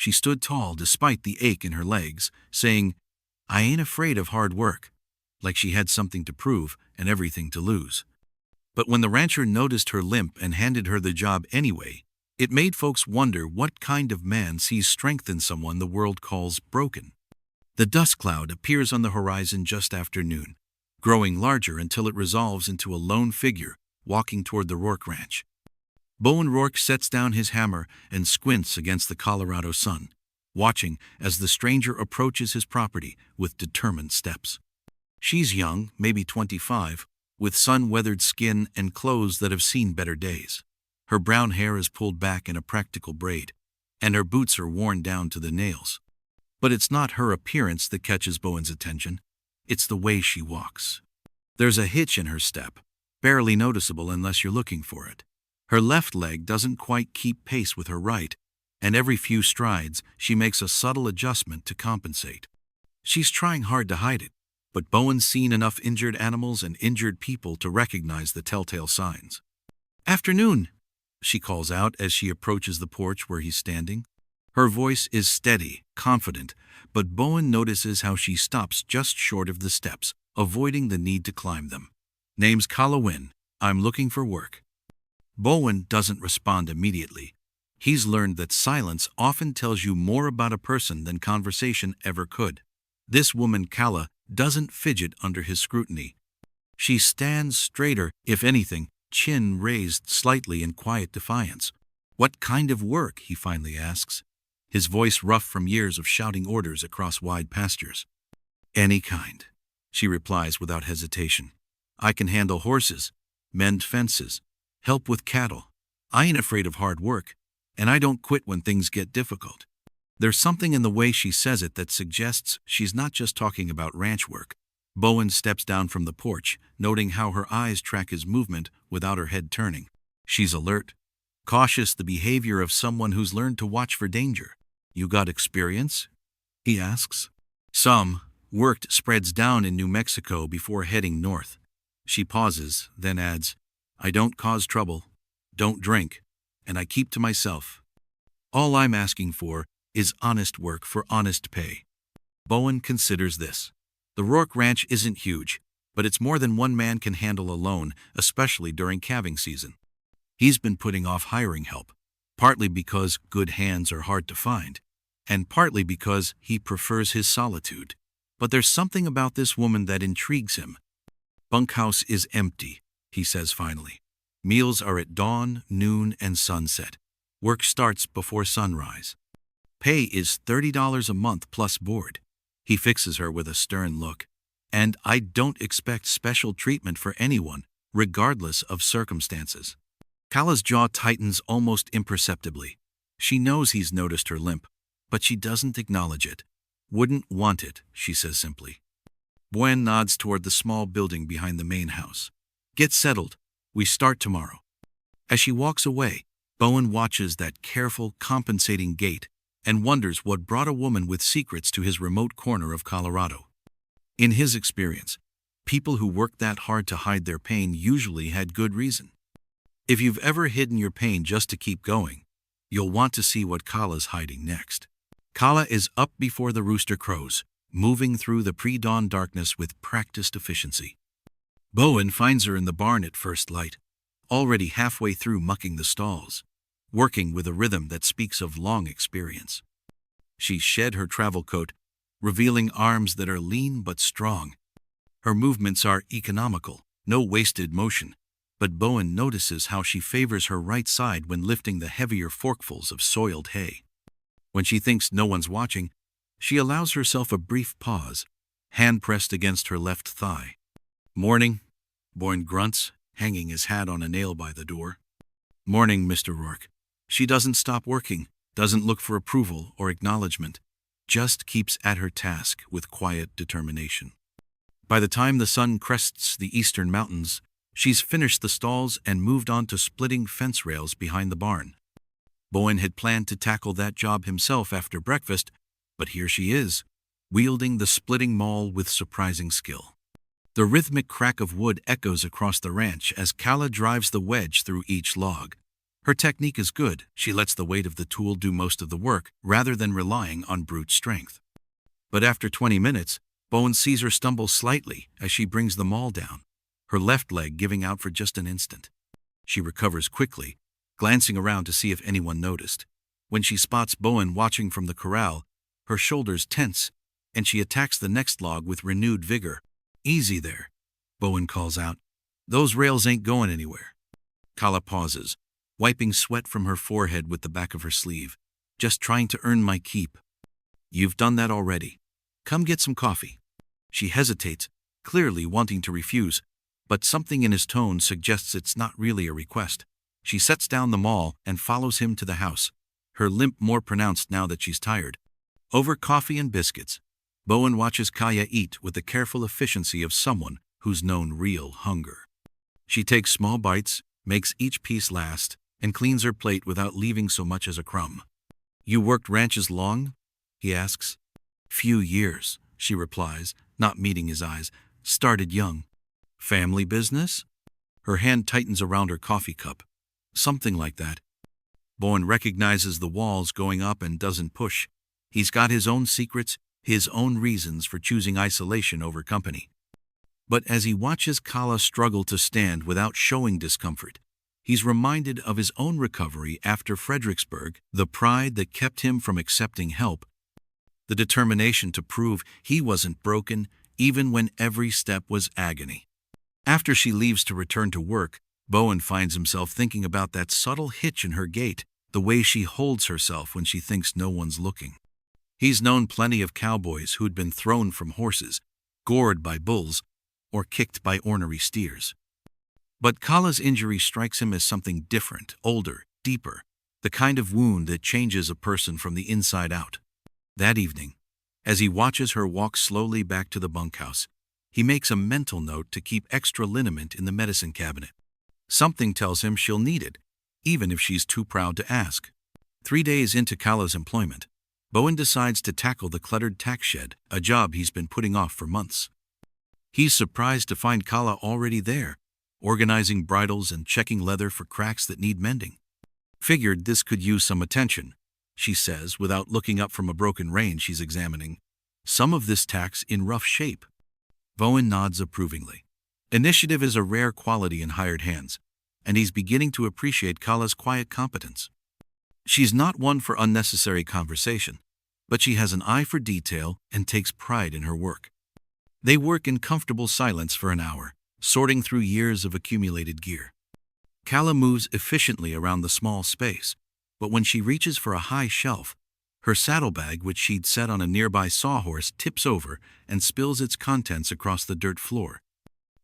She stood tall despite the ache in her legs, saying, "I ain't afraid of hard work," like she had something to prove and everything to lose. But when the rancher noticed her limp and handed her the job anyway, it made folks wonder what kind of man sees strength in someone the world calls broken. The dust cloud appears on the horizon just after noon, growing larger until it resolves into a lone figure walking toward the Rourke ranch. Bowen Rourke sets down his hammer and squints against the Colorado sun, watching as the stranger approaches his property with determined steps. She's young, maybe 25, with sun-weathered skin and clothes that have seen better days. Her brown hair is pulled back in a practical braid, and her boots are worn down to the nails. But it's not her appearance that catches Bowen's attention. It's the way she walks. There's a hitch in her step, barely noticeable unless you're looking for it. Her left leg doesn't quite keep pace with her right, and every few strides she makes a subtle adjustment to compensate. She's trying hard to hide it, but Bowen's seen enough injured animals and injured people to recognize the telltale signs. "Afternoon," she calls out as she approaches the porch where he's standing. Her voice is steady, confident, but Bowen notices how she stops just short of the steps, avoiding the need to climb them. "Name's Colin. I'm looking for work." Bowen doesn't respond immediately. He's learned that silence often tells you more about a person than conversation ever could. This woman, Kala, doesn't fidget under his scrutiny. She stands straighter, if anything, chin raised slightly in quiet defiance. "What kind of work?" he finally asks, his voice rough from years of shouting orders across wide pastures. "Any kind," she replies without hesitation. "I can handle horses, mend fences, help with cattle. I ain't afraid of hard work, and I don't quit when things get difficult." There's something in the way she says it that suggests she's not just talking about ranch work. Bowen steps down from the porch, noting how her eyes track his movement without her head turning. She's alert, cautious, the behavior of someone who's learned to watch for danger. "You got experience?" he asks. "Some. Worked spreads down in New Mexico before heading north." She pauses, then adds, "I don't cause trouble, don't drink, and I keep to myself. All I'm asking for is honest work for honest pay." Bowen considers this. The Rourke Ranch isn't huge, but it's more than one man can handle alone, especially during calving season. He's been putting off hiring help, partly because good hands are hard to find, and partly because he prefers his solitude. But there's something about this woman that intrigues him. "Bunkhouse is empty," he says finally. "Meals are at dawn, noon, and sunset. Work starts before sunrise. Pay is $30 a month plus board." He fixes her with a stern look. "And I don't expect special treatment for anyone, regardless of circumstances." Kala's jaw tightens almost imperceptibly. She knows he's noticed her limp, but she doesn't acknowledge it. "Wouldn't want it," she says simply. Bowen nods toward the small building behind the main house. "Get settled. We start tomorrow." As she walks away, Bowen watches that careful, compensating gait and wonders what brought a woman with secrets to his remote corner of Colorado. In his experience, people who worked that hard to hide their pain usually had good reason. If you've ever hidden your pain just to keep going, you'll want to see what Kala's hiding next. Kala is up before the rooster crows, moving through the pre-dawn darkness with practiced efficiency. Bowen finds her in the barn at first light, already halfway through mucking the stalls, working with a rhythm that speaks of long experience. She shed her travel coat, revealing arms that are lean but strong. Her movements are economical, no wasted motion, but Bowen notices how she favors her right side when lifting the heavier forkfuls of soiled hay. When she thinks no one's watching, she allows herself a brief pause, hand pressed against her left thigh. "Morning," Bowen grunts, hanging his hat on a nail by the door. "Morning, Mr. Rourke." She doesn't stop working, doesn't look for approval or acknowledgement, just keeps at her task with quiet determination. By the time the sun crests the eastern mountains, she's finished the stalls and moved on to splitting fence rails behind the barn. Bowen had planned to tackle that job himself after breakfast, but here she is, wielding the splitting maul with surprising skill. The rhythmic crack of wood echoes across the ranch as Kala drives the wedge through each log. Her technique is good. She lets the weight of the tool do most of the work, rather than relying on brute strength. But after 20 minutes, Bowen sees her stumble slightly as she brings the maul down, her left leg giving out for just an instant. She recovers quickly, glancing around to see if anyone noticed. When she spots Bowen watching from the corral, her shoulders tense, and she attacks the next log with renewed vigor. "Easy there," Bowen calls out. "Those rails ain't going anywhere." Kala pauses, wiping sweat from her forehead with the back of her sleeve. "Just trying to earn my keep." "You've done that already. Come get some coffee." She hesitates, clearly wanting to refuse, but something in his tone suggests it's not really a request. She sets down the maul and follows him to the house, her limp more pronounced now that she's tired. Over coffee and biscuits, Bowen watches Kaya eat with the careful efficiency of someone who's known real hunger. She takes small bites, makes each piece last, and cleans her plate without leaving so much as a crumb. "You worked ranches long?" he asks. "Few years," she replies, not meeting his eyes. "Started young." "Family business?" Her hand tightens around her coffee cup. "Something like that." Bowen recognizes the walls going up and doesn't push. He's got his own secrets, his own reasons for choosing isolation over company. But as he watches Kala struggle to stand without showing discomfort, he's reminded of his own recovery after Fredericksburg, the pride that kept him from accepting help, the determination to prove he wasn't broken even when every step was agony. After she leaves to return to work, Bowen finds himself thinking about that subtle hitch in her gait, the way she holds herself when she thinks no one's looking. He's known plenty of cowboys who'd been thrown from horses, gored by bulls, or kicked by ornery steers. But Kala's injury strikes him as something different, older, deeper, the kind of wound that changes a person from the inside out. That evening, as he watches her walk slowly back to the bunkhouse, he makes a mental note to keep extra liniment in the medicine cabinet. Something tells him she'll need it, even if she's too proud to ask. 3 days into Kala's employment, Bowen decides to tackle the cluttered tack shed, a job he's been putting off for months. He's surprised to find Kala already there, organizing bridles and checking leather for cracks that need mending. "Figured this could use some attention," she says without looking up from a broken rein she's examining. "Some of this tack's in rough shape." Bowen nods approvingly. Initiative is a rare quality in hired hands, and he's beginning to appreciate Kala's quiet competence. She's not one for unnecessary conversation, but she has an eye for detail and takes pride in her work. They work in comfortable silence for an hour, sorting through years of accumulated gear. Kala moves efficiently around the small space, but when she reaches for a high shelf, her saddlebag, which she'd set on a nearby sawhorse, tips over and spills its contents across the dirt floor.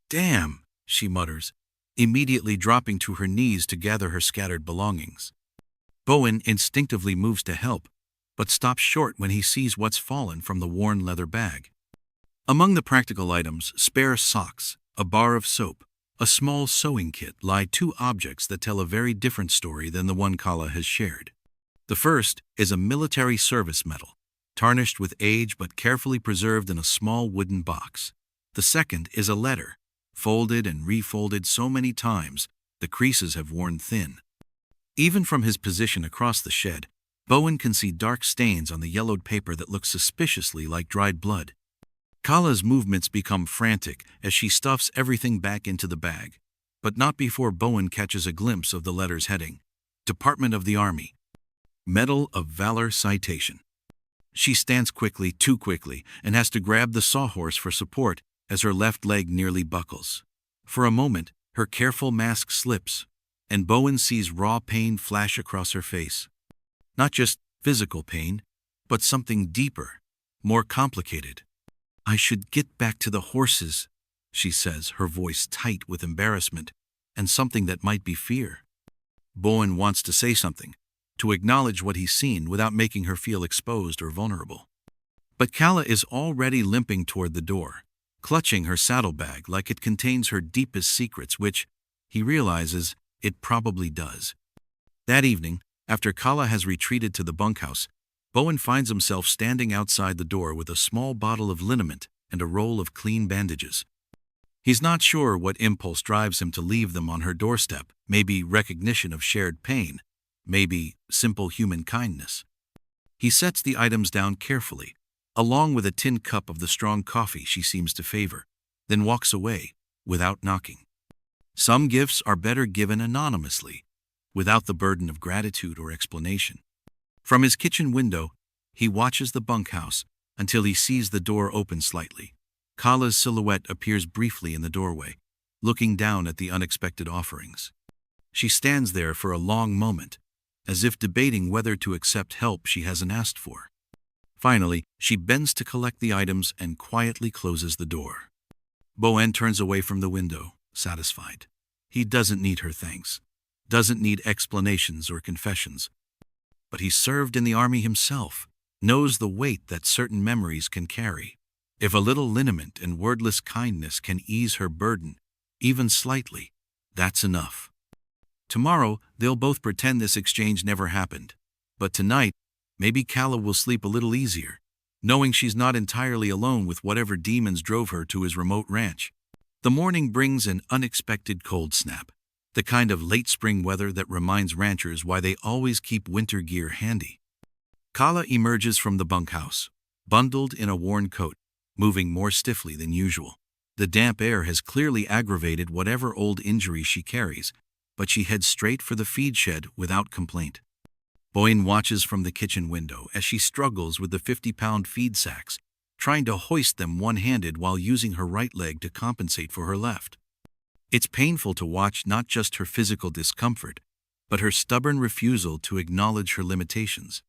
"Damn," she mutters, immediately dropping to her knees to gather her scattered belongings. Bowen instinctively moves to help, but stops short when he sees what's fallen from the worn leather bag. Among the practical items, spare socks, a bar of soap, a small sewing kit, lie 2 objects that tell a very different story than the one Kala has shared. The first is a military service medal, tarnished with age but carefully preserved in a small wooden box. The second is a letter, folded and refolded so many times the creases have worn thin. Even from his position across the shed, Bowen can see dark stains on the yellowed paper that look suspiciously like dried blood. Kala's movements become frantic as she stuffs everything back into the bag, but not before Bowen catches a glimpse of the letter's heading: Department of the Army. Medal of Valor Citation. She stands quickly, too quickly, and has to grab the sawhorse for support as her left leg nearly buckles. For a moment, her careful mask slips, and Bowen sees raw pain flash across her face. Not just physical pain, but something deeper, more complicated. "I should get back to the horses," she says, her voice tight with embarrassment and something that might be fear. Bowen wants to say something, to acknowledge what he's seen without making her feel exposed or vulnerable. But Kala is already limping toward the door, clutching her saddlebag like it contains her deepest secrets, which, he realizes, it probably does. That evening, after Kala has retreated to the bunkhouse, Bowen finds himself standing outside the door with a small bottle of liniment and a roll of clean bandages. He's not sure what impulse drives him to leave them on her doorstep, maybe recognition of shared pain, maybe simple human kindness. He sets the items down carefully, along with a tin cup of the strong coffee she seems to favor, then walks away, without knocking. Some gifts are better given anonymously, without the burden of gratitude or explanation. From his kitchen window, he watches the bunkhouse until he sees the door open slightly. Kala's silhouette appears briefly in the doorway, looking down at the unexpected offerings. She stands there for a long moment, as if debating whether to accept help she hasn't asked for. Finally, she bends to collect the items and quietly closes the door. Bowen turns away from the window, satisfied. He doesn't need her thanks, doesn't need explanations or confessions. But he served in the army himself, knows the weight that certain memories can carry. If a little lineament and wordless kindness can ease her burden, even slightly, that's enough. Tomorrow, they'll both pretend this exchange never happened. But tonight, maybe Kala will sleep a little easier, knowing she's not entirely alone with whatever demons drove her to his remote ranch. The morning brings an unexpected cold snap, the kind of late spring weather that reminds ranchers why they always keep winter gear handy. Kala emerges from the bunkhouse, bundled in a worn coat, moving more stiffly than usual. The damp air has clearly aggravated whatever old injury she carries, but she heads straight for the feed shed without complaint. Bowen watches from the kitchen window as she struggles with the 50-pound feed sacks, trying to hoist them one-handed while using her right leg to compensate for her left. It's painful to watch not just her physical discomfort, but her stubborn refusal to acknowledge her limitations.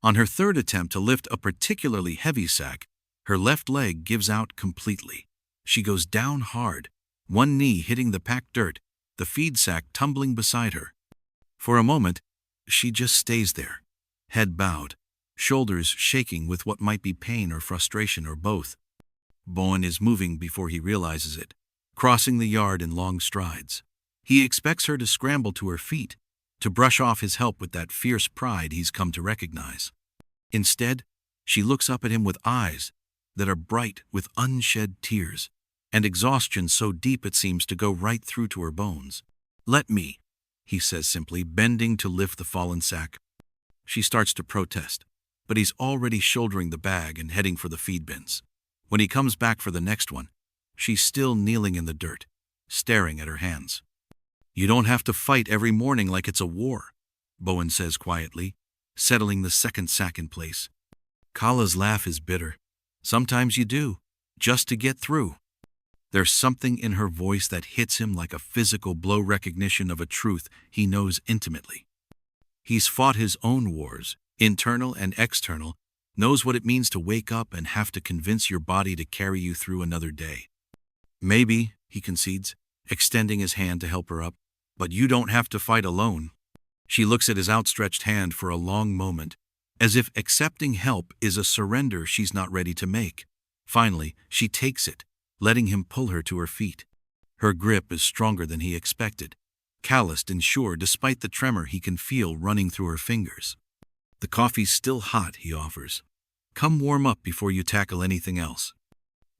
On her third attempt to lift a particularly heavy sack, her left leg gives out completely. She goes down hard, one knee hitting the packed dirt, the feed sack tumbling beside her. For a moment, she just stays there, head bowed, shoulders shaking with what might be pain or frustration or both. Bowen is moving before he realizes it, crossing the yard in long strides. He expects her to scramble to her feet, to brush off his help with that fierce pride he's come to recognize. Instead, she looks up at him with eyes that are bright with unshed tears, and exhaustion so deep it seems to go right through to her bones. "Let me," he says simply, bending to lift the fallen sack. She starts to protest, but he's already shouldering the bag and heading for the feed bins. When he comes back for the next one, she's still kneeling in the dirt, staring at her hands. "You don't have to fight every morning like it's a war," Bowen says quietly, settling the second sack in place. Kala's laugh is bitter. "Sometimes you do, just to get through." There's something in her voice that hits him like a physical blow, recognition of a truth he knows intimately. He's fought his own wars, internal and external, knows what it means to wake up and have to convince your body to carry you through another day. "Maybe," he concedes, extending his hand to help her up, "but you don't have to fight alone." She looks at his outstretched hand for a long moment, as if accepting help is a surrender she's not ready to make. Finally, she takes it, letting him pull her to her feet. Her grip is stronger than he expected, calloused and sure despite the tremor he can feel running through her fingers. "The coffee's still hot," he offers. "Come warm up before you tackle anything else."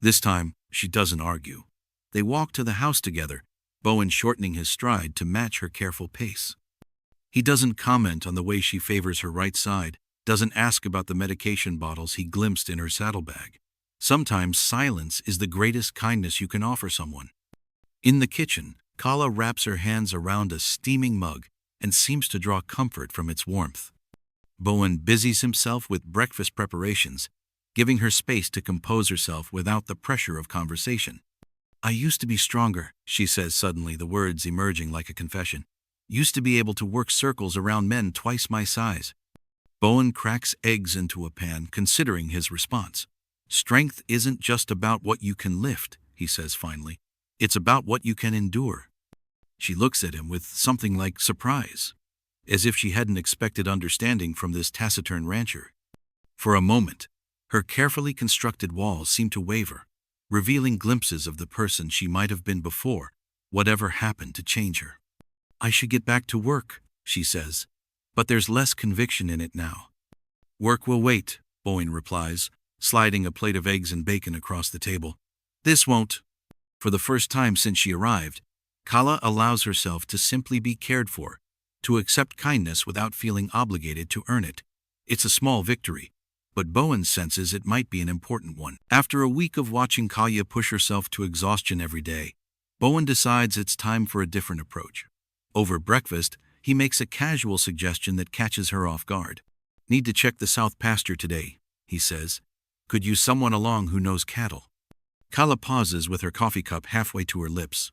This time, she doesn't argue. They walk to the house together, Bowen shortening his stride to match her careful pace. He doesn't comment on the way she favors her right side, doesn't ask about the medication bottles he glimpsed in her saddlebag. Sometimes silence is the greatest kindness you can offer someone. In the kitchen, Kala wraps her hands around a steaming mug and seems to draw comfort from its warmth. Bowen busies himself with breakfast preparations, giving her space to compose herself without the pressure of conversation. "I used to be stronger," she says suddenly, the words emerging like a confession. "Used to be able to work circles around men twice my size." Bowen cracks eggs into a pan, considering his response. "Strength isn't just about what you can lift," he says finally. "It's about what you can endure." She looks at him with something like surprise, as if she hadn't expected understanding from this taciturn rancher. For a moment, her carefully constructed walls seem to waver, revealing glimpses of the person she might have been before, whatever happened to change her. "I should get back to work," she says, but there's less conviction in it now. "Work will wait," Bowen replies, sliding a plate of eggs and bacon across the table. "This won't." For the first time since she arrived, Kala allows herself to simply be cared for, to accept kindness without feeling obligated to earn it. It's a small victory, but Bowen senses it might be an important one. After a week of watching Kala push herself to exhaustion every day, Bowen decides it's time for a different approach. Over breakfast, he makes a casual suggestion that catches her off guard. "Need to check the south pasture today," he says. "Could use someone along who knows cattle." Kala pauses with her coffee cup halfway to her lips.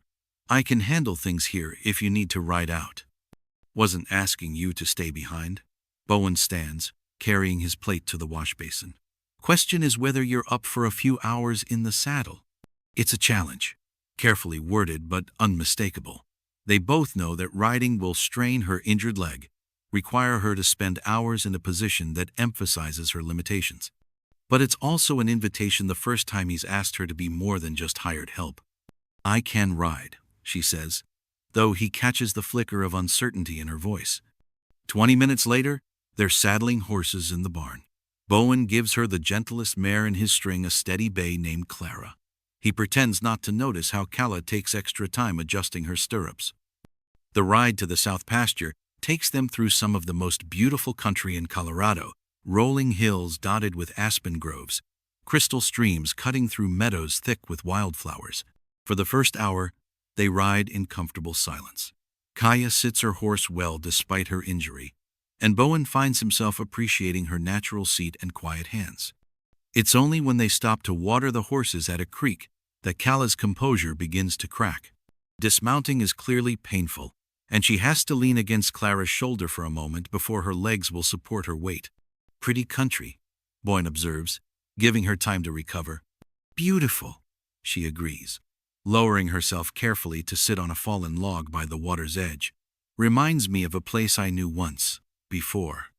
"I can handle things here if you need to ride out." "Wasn't asking you to stay behind." Bowen stands, carrying his plate to the wash basin. "Question is whether you're up for a few hours in the saddle." It's a challenge, carefully worded but unmistakable. They both know that riding will strain her injured leg, require her to spend hours in a position that emphasizes her limitations. But it's also an invitation the first time he's asked her to be more than just hired help. "I can ride," she says, though he catches the flicker of uncertainty in her voice. 20 minutes later, they're saddling horses in the barn. Bowen gives her the gentlest mare in his string, a steady bay named Clara. He pretends not to notice how Kala takes extra time adjusting her stirrups. The ride to the south pasture takes them through some of the most beautiful country in Colorado, rolling hills dotted with aspen groves, crystal streams cutting through meadows thick with wildflowers. For the first hour, they ride in comfortable silence. Kaya sits her horse well despite her injury, and Bowen finds himself appreciating her natural seat and quiet hands. It's only when they stop to water the horses at a creek that Kala's composure begins to crack. Dismounting is clearly painful, and she has to lean against Clara's shoulder for a moment before her legs will support her weight. "Pretty country," Bowen observes, giving her time to recover. "Beautiful," she agrees, lowering herself carefully to sit on a fallen log by the water's edge. "Reminds me of a place I knew once, before."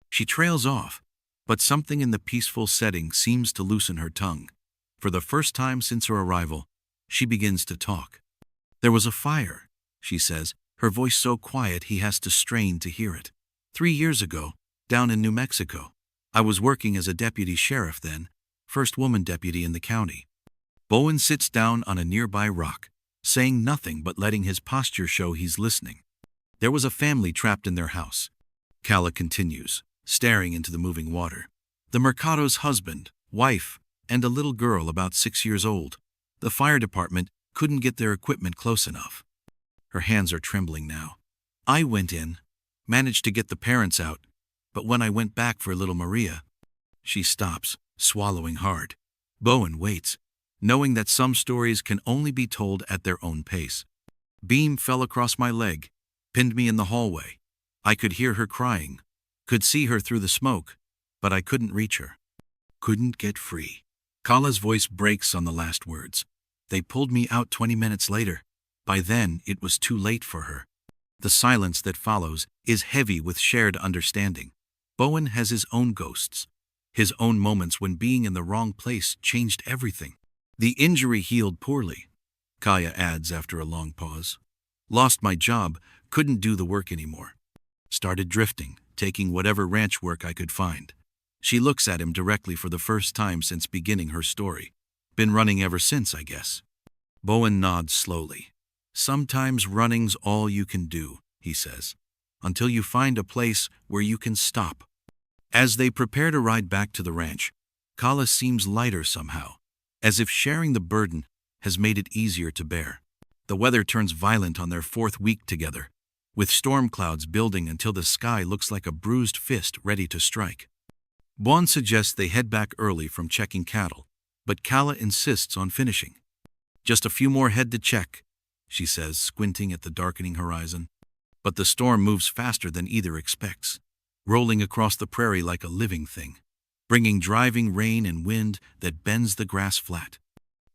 She trails off, but something in the peaceful setting seems to loosen her tongue. For the first time since her arrival, she begins to talk. "There was a fire," she says, her voice so quiet he has to strain to hear it. 3 years ago, down in New Mexico. I was working as a deputy sheriff then, first woman deputy in the county." Bowen sits down on a nearby rock, saying nothing but letting his posture show he's listening. "There was a family trapped in their house," Kala continues, staring into the moving water. "The Mercado's husband, wife, and a little girl about 6 years old. The fire department couldn't get their equipment close enough." Her hands are trembling now. "I went in, managed to get the parents out, but when I went back for little Maria..." She stops, swallowing hard. Bowen waits, knowing that some stories can only be told at their own pace. "Beam fell across my leg, pinned me in the hallway. I could hear her crying, could see her through the smoke, but I couldn't reach her. Couldn't get free." Kala's voice breaks on the last words. "They pulled me out 20 minutes later. By then, it was too late for her." The silence that follows is heavy with shared understanding. Bowen has his own ghosts, his own moments when being in the wrong place changed everything. "The injury healed poorly," Kaya adds after a long pause. "Lost my job, couldn't do the work anymore. Started drifting, taking whatever ranch work I could find." She looks at him directly for the first time since beginning her story. "Been running ever since, I guess." Bowen nods slowly. "Sometimes running's all you can do," he says, "until you find a place where you can stop." As they prepare to ride back to the ranch, Kala seems lighter somehow, as if sharing the burden has made it easier to bear. The weather turns violent on their 4th week together, with storm clouds building until the sky looks like a bruised fist ready to strike. Bowen suggests they head back early from checking cattle, but Kala insists on finishing. "Just a few more head to check," she says, squinting at the darkening horizon. But the storm moves faster than either expects, rolling across the prairie like a living thing, bringing driving rain and wind that bends the grass flat.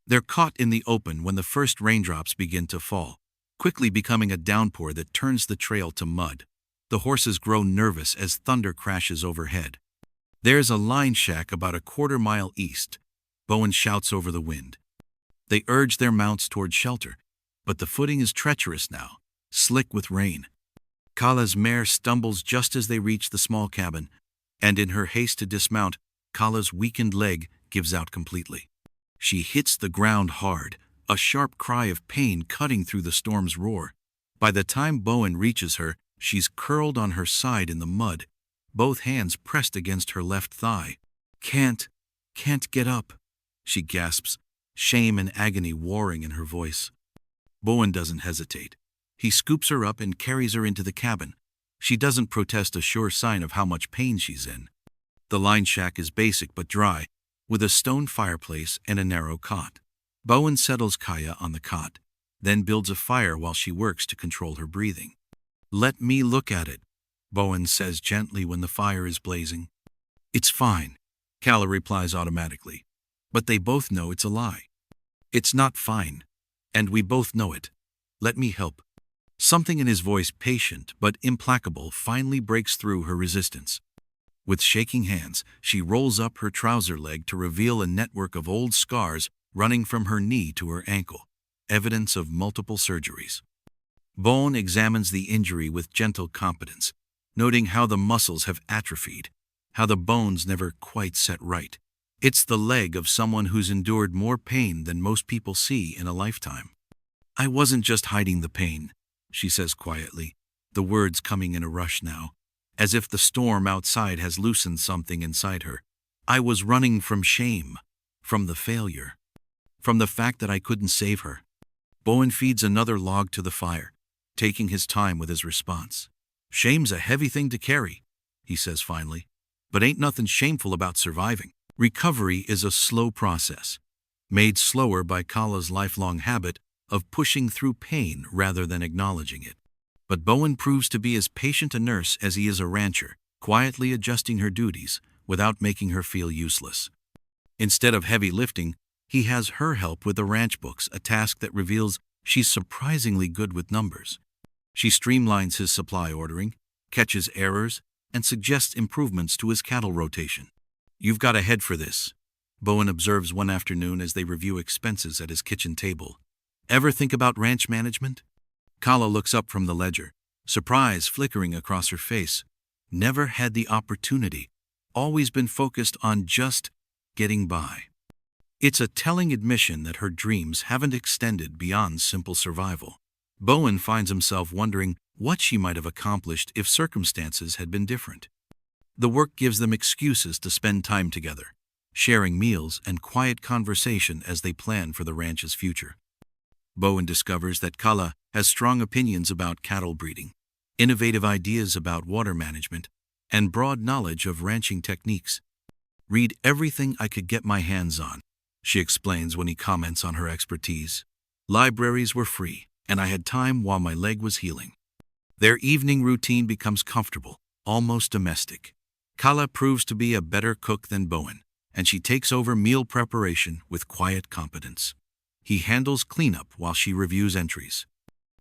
They're caught in the open when the first raindrops begin to fall, quickly becoming a downpour that turns the trail to mud. The horses grow nervous as thunder crashes overhead. There's a line shack about a quarter-mile east, Bowen shouts over the wind. They urge their mounts toward shelter, but the footing is treacherous now, slick with rain. Kala's mare stumbles just as they reach the small cabin, and in her haste to dismount, Kala's weakened leg gives out completely. She hits the ground hard, a sharp cry of pain cutting through the storm's roar. By the time Bowen reaches her, she's curled on her side in the mud, both hands pressed against her left thigh. Can't get up, she gasps, shame and agony warring in her voice. Bowen doesn't hesitate. He scoops her up and carries her into the cabin. She doesn't protest, a sure sign of how much pain she's in. The line shack is basic but dry, with a stone fireplace and a narrow cot. Bowen settles Kaya on the cot, then builds a fire while she works to control her breathing. "Let me look at it," Bowen says gently when the fire is blazing. "It's fine," Kala replies automatically, but they both know it's a lie. "It's not fine, and we both know it. Let me help." Something in his voice, patient but implacable, finally breaks through her resistance. With shaking hands, she rolls up her trouser leg to reveal a network of old scars running from her knee to her ankle, evidence of multiple surgeries. Bowen examines the injury with gentle competence, noting how the muscles have atrophied, how the bones never quite set right. It's the leg of someone who's endured more pain than most people see in a lifetime. "I wasn't just hiding the pain," she says quietly, the words coming in a rush now, as if the storm outside has loosened something inside her. "I was running from shame, from the failure, from the fact that I couldn't save her." Bowen feeds another log to the fire, taking his time with his response. "Shame's a heavy thing to carry," he says finally, "but ain't nothing shameful about surviving." Recovery is a slow process, made slower by Kala's lifelong habit of pushing through pain rather than acknowledging it. But Bowen proves to be as patient a nurse as he is a rancher, quietly adjusting her duties without making her feel useless. Instead of heavy lifting, he has her help with the ranch books, a task that reveals she's surprisingly good with numbers. She streamlines his supply ordering, catches errors, and suggests improvements to his cattle rotation. "You've got a head for this," Bowen observes one afternoon as they review expenses at his kitchen table. "Ever think about ranch management?" Kala looks up from the ledger, surprise flickering across her face. Never had the opportunity, always been focused on just getting by. It's a telling admission that her dreams haven't extended beyond simple survival. Bowen finds himself wondering what she might have accomplished if circumstances had been different. The work gives them excuses to spend time together, sharing meals and quiet conversation as they plan for the ranch's future. Bowen discovers that Kala has strong opinions about cattle breeding, innovative ideas about water management, and broad knowledge of ranching techniques. "Read everything I could get my hands on," she explains when he comments on her expertise. "Libraries were free, and I had time while my leg was healing." Their evening routine becomes comfortable, almost domestic. Kala proves to be a better cook than Bowen, and she takes over meal preparation with quiet competence. He handles cleanup while she reviews entries.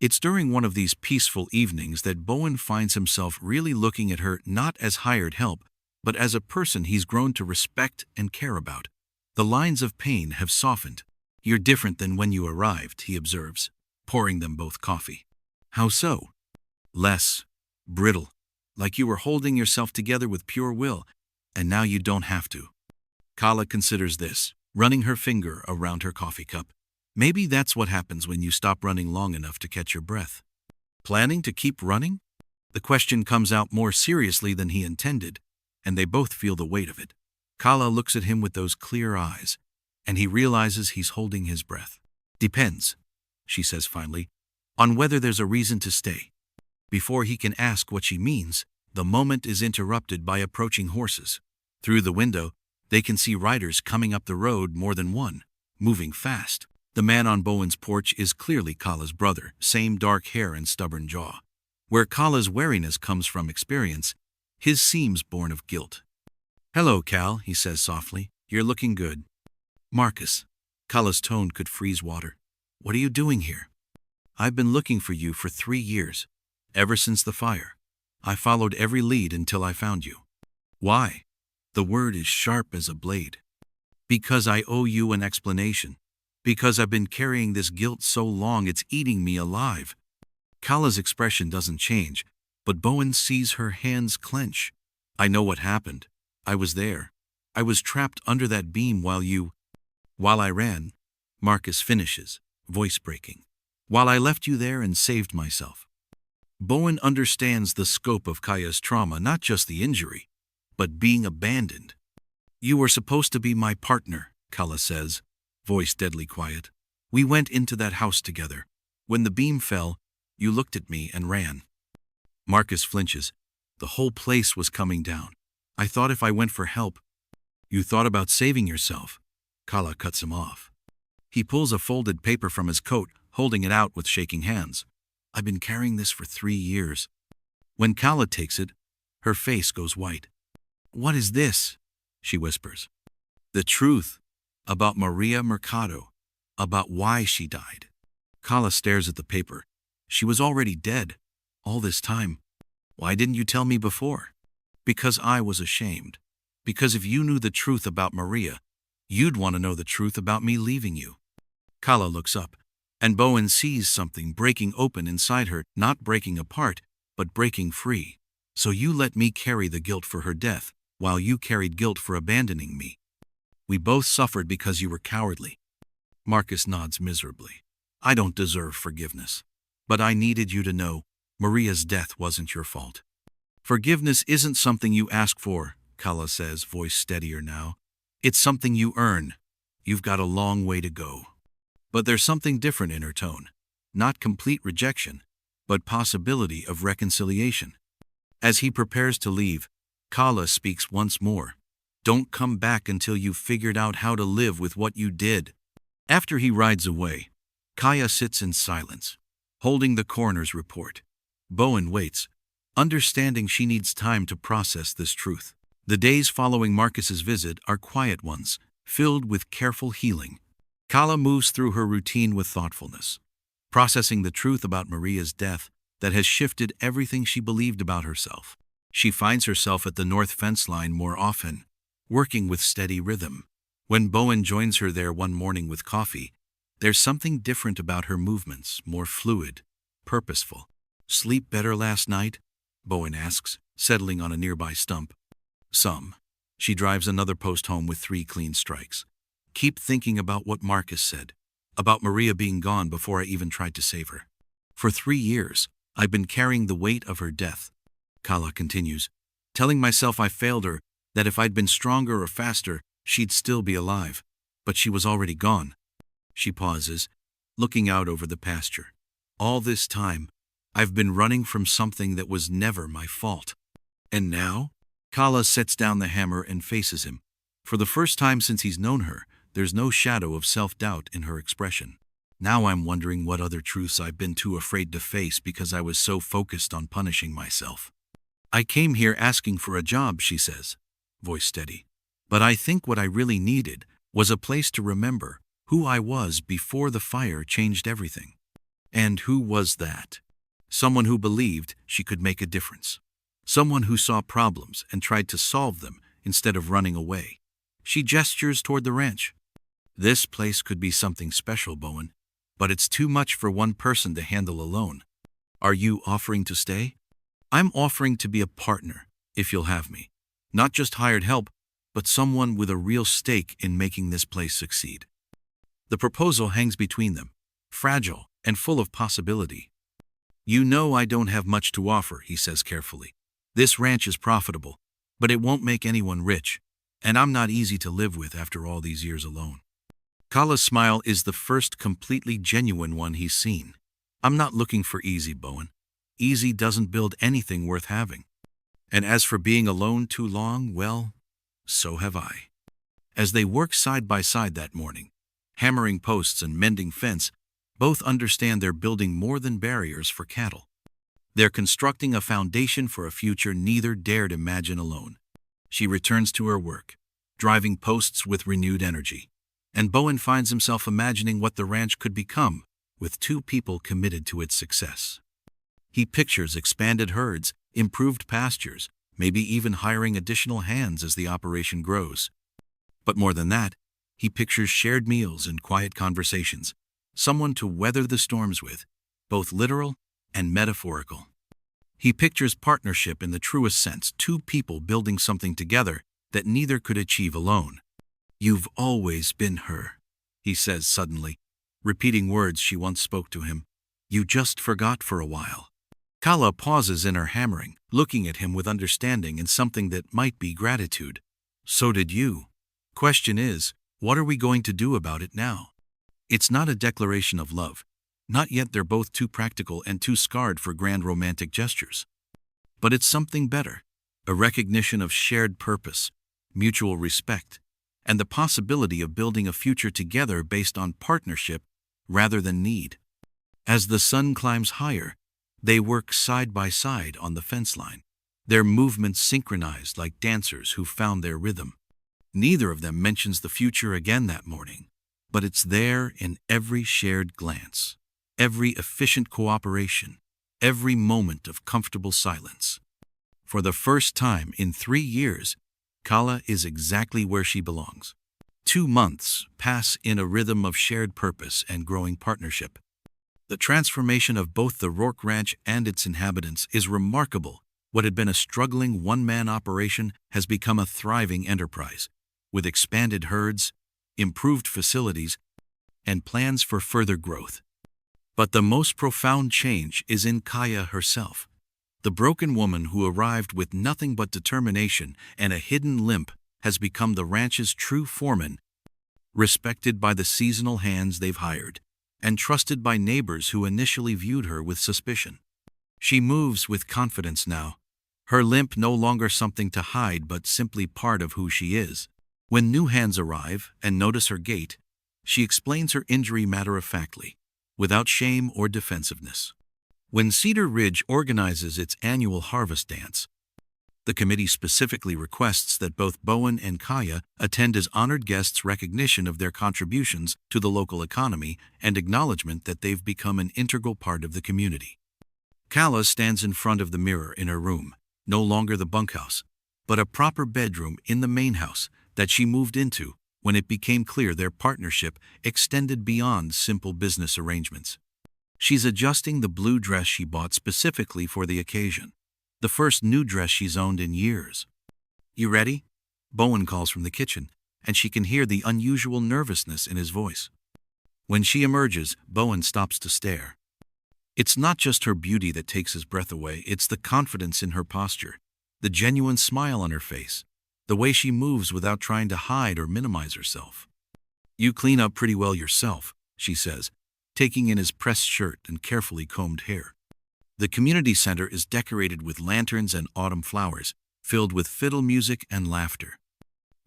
It's during one of these peaceful evenings that Bowen finds himself really looking at her not as hired help, but as a person he's grown to respect and care about. The lines of pain have softened. "You're different than when you arrived," he observes, pouring them both coffee. "How so?" "Less brittle, like you were holding yourself together with pure will, and now you don't have to." Kala considers this, running her finger around her coffee cup. "Maybe that's what happens when you stop running long enough to catch your breath." Planning to keep running? The question comes out more seriously than he intended, and they both feel the weight of it. Kala looks at him with those clear eyes, and he realizes he's holding his breath. "Depends," she says finally, "on whether there's a reason to stay." Before he can ask what she means, the moment is interrupted by approaching horses. Through the window, they can see riders coming up the road, more than one, moving fast. The man on Bowen's porch is clearly Kala's brother, same dark hair and stubborn jaw. Where Kala's wariness comes from experience, his seems born of guilt. "Hello, Cal," he says softly. "You're looking good." "Marcus." Kala's tone could freeze water. "What are you doing here?" "I've been looking for you for 3 years. Ever since the fire. I followed every lead until I found you." "Why?" The word is sharp as a blade. "Because I owe you an explanation. Because I've been carrying this guilt so long it's eating me alive." Kala's expression doesn't change, but Bowen sees her hands clench. "I know what happened. I was there. I was trapped under that beam while I ran," Marcus finishes, voice breaking, while I left you there and saved myself. Bowen understands the scope of Kaya's trauma, not just the injury, but being abandoned. You were supposed to be my partner, Kala says, voice deadly quiet. We went into that house together. When the beam fell, you looked at me and ran. Marcus flinches. The whole place was coming down. I thought if I went for help. You thought about saving yourself. Kala cuts him off. He pulls a folded paper from his coat, holding it out with shaking hands. I've been carrying this for 3 years. When Kala takes it, her face goes white. What is this? She whispers. The truth about Maria Mercado, about why she died. Kala stares at the paper. She was already dead. All this time. Why didn't you tell me before? Because I was ashamed. Because if you knew the truth about Maria, you'd want to know the truth about me leaving you. Kala looks up, and Bowen sees something breaking open inside her, not breaking apart, but breaking free. So you let me carry the guilt for her death, while you carried guilt for abandoning me. We both suffered because you were cowardly. Marcus nods miserably. I don't deserve forgiveness. But I needed you to know Maria's death wasn't your fault. Forgiveness isn't something you ask for, Kala says, voice steadier now. It's something you earn. You've got a long way to go. But there's something different in her tone. Not complete rejection, but possibility of reconciliation. As he prepares to leave, Kala speaks once more. Don't come back until you've figured out how to live with what you did. After he rides away, Kaya sits in silence, holding the coroner's report. Bowen waits, understanding she needs time to process this truth. The days following Marcus's visit are quiet ones, filled with careful healing. Kala moves through her routine with thoughtfulness, processing the truth about Maria's death that has shifted everything she believed about herself. She finds herself at the north fence line more often, working with steady rhythm. When Bowen joins her there one morning with coffee, there's something different about her movements, more fluid, purposeful. Sleep better last night? Bowen asks, settling on a nearby stump. Some. She drives another post home with 3 clean strikes. Keep thinking about what Marcus said, about Maria being gone before I even tried to save her. For 3 years, I've been carrying the weight of her death. Kala continues, telling myself I failed her, that if I'd been stronger or faster, she'd still be alive. But she was already gone. She pauses, looking out over the pasture. All this time, I've been running from something that was never my fault. And now? Kala sets down the hammer and faces him. For the first time since he's known her, there's no shadow of self-doubt in her expression. Now I'm wondering what other truths I've been too afraid to face because I was so focused on punishing myself. I came here asking for a job, she says, voice steady. But I think what I really needed was a place to remember who I was before the fire changed everything. And who was that? Someone who believed she could make a difference. Someone who saw problems and tried to solve them instead of running away. She gestures toward the ranch. This place could be something special, Bowen, but it's too much for one person to handle alone. Are you offering to stay? I'm offering to be a partner, if you'll have me. Not just hired help, but someone with a real stake in making this place succeed. The proposal hangs between them, fragile and full of possibility. You know I don't have much to offer, he says carefully. This ranch is profitable, but it won't make anyone rich, and I'm not easy to live with after all these years alone. Kala's smile is the first completely genuine one he's seen. I'm not looking for easy, Bowen. Easy doesn't build anything worth having. And as for being alone too long, well, so have I. As they work side by side that morning, hammering posts and mending fence, both understand they're building more than barriers for cattle. They're constructing a foundation for a future neither dared imagine alone. She returns to her work, driving posts with renewed energy. And Bowen finds himself imagining what the ranch could become with 2 people committed to its success. He pictures expanded herds, improved pastures, maybe even hiring additional hands as the operation grows. But more than that, he pictures shared meals and quiet conversations, someone to weather the storms with, both literal and metaphorical. He pictures partnership in the truest sense, 2 people building something together that neither could achieve alone. You've always been her, he says suddenly, repeating words she once spoke to him. You just forgot for a while. Kala pauses in her hammering, looking at him with understanding and something that might be gratitude. So did you. Question is, what are we going to do about it now? It's not a declaration of love. Not yet, they're both too practical and too scarred for grand romantic gestures. But it's something better. A recognition of shared purpose, mutual respect, and the possibility of building a future together based on partnership rather than need. As the sun climbs higher, they work side by side on the fence line, their movements synchronized like dancers who found their rhythm. Neither of them mentions the future again that morning, but it's there in every shared glance, every efficient cooperation, every moment of comfortable silence. For the first time in 3 years, Kala is exactly where she belongs. 2 months pass in a rhythm of shared purpose and growing partnership. The transformation of both the Rourke Ranch and its inhabitants is remarkable. What had been a struggling one-man operation has become a thriving enterprise, with expanded herds, improved facilities, and plans for further growth. But the most profound change is in Kaya herself. The broken woman who arrived with nothing but determination and a hidden limp has become the ranch's true foreman, respected by the seasonal hands they've hired, and trusted by neighbors who initially viewed her with suspicion. She moves with confidence now, her limp no longer something to hide but simply part of who she is. When new hands arrive and notice her gait, she explains her injury matter-of-factly, without shame or defensiveness. When Cedar Ridge organizes its annual harvest dance, the committee specifically requests that both Bowen and Kaya attend as honored guests, recognition of their contributions to the local economy and acknowledgement that they've become an integral part of the community. Kala stands in front of the mirror in her room, no longer the bunkhouse, but a proper bedroom in the main house that she moved into when it became clear their partnership extended beyond simple business arrangements. She's adjusting the blue dress she bought specifically for the occasion, the first new dress she's owned in years. You ready? Bowen calls from the kitchen, and she can hear the unusual nervousness in his voice. When she emerges, Bowen stops to stare. It's not just her beauty that takes his breath away, it's the confidence in her posture, the genuine smile on her face, the way she moves without trying to hide or minimize herself. You clean up pretty well yourself, she says, taking in his pressed shirt and carefully combed hair. The community center is decorated with lanterns and autumn flowers, filled with fiddle music and laughter.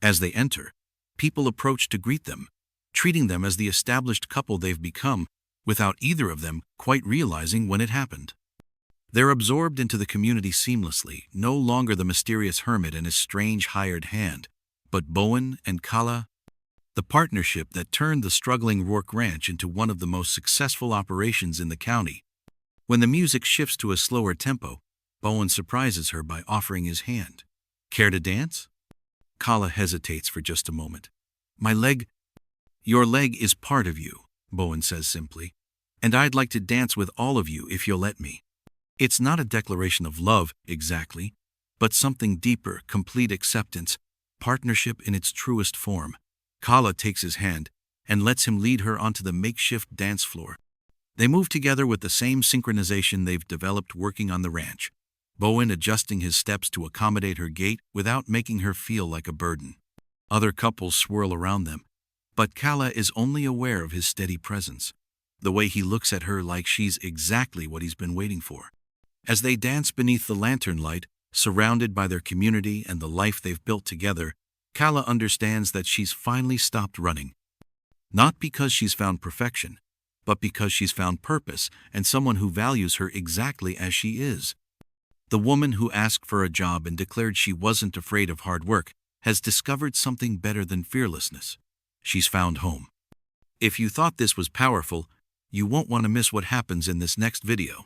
As they enter, people approach to greet them, treating them as the established couple they've become, without either of them quite realizing when it happened. They're absorbed into the community seamlessly, no longer the mysterious hermit and his strange hired hand, but Bowen and Kala, the partnership that turned the struggling Rourke Ranch into one of the most successful operations in the county. When the music shifts to a slower tempo, Bowen surprises her by offering his hand. Care to dance? Kala hesitates for just a moment. My leg. Your leg is part of you, Bowen says simply, and I'd like to dance with all of you if you'll let me. It's not a declaration of love, exactly, but something deeper, complete acceptance, partnership in its truest form. Kala takes his hand and lets him lead her onto the makeshift dance floor. They move together with the same synchronization they've developed working on the ranch, Bowen adjusting his steps to accommodate her gait without making her feel like a burden. Other couples swirl around them, but Kala is only aware of his steady presence, the way he looks at her like she's exactly what he's been waiting for. As they dance beneath the lantern light, surrounded by their community and the life they've built together, Kala understands that she's finally stopped running. Not because she's found perfection, but because she's found purpose and someone who values her exactly as she is. The woman who asked for a job and declared she wasn't afraid of hard work has discovered something better than fearlessness. She's found home. If you thought this was powerful, you won't want to miss what happens in this next video.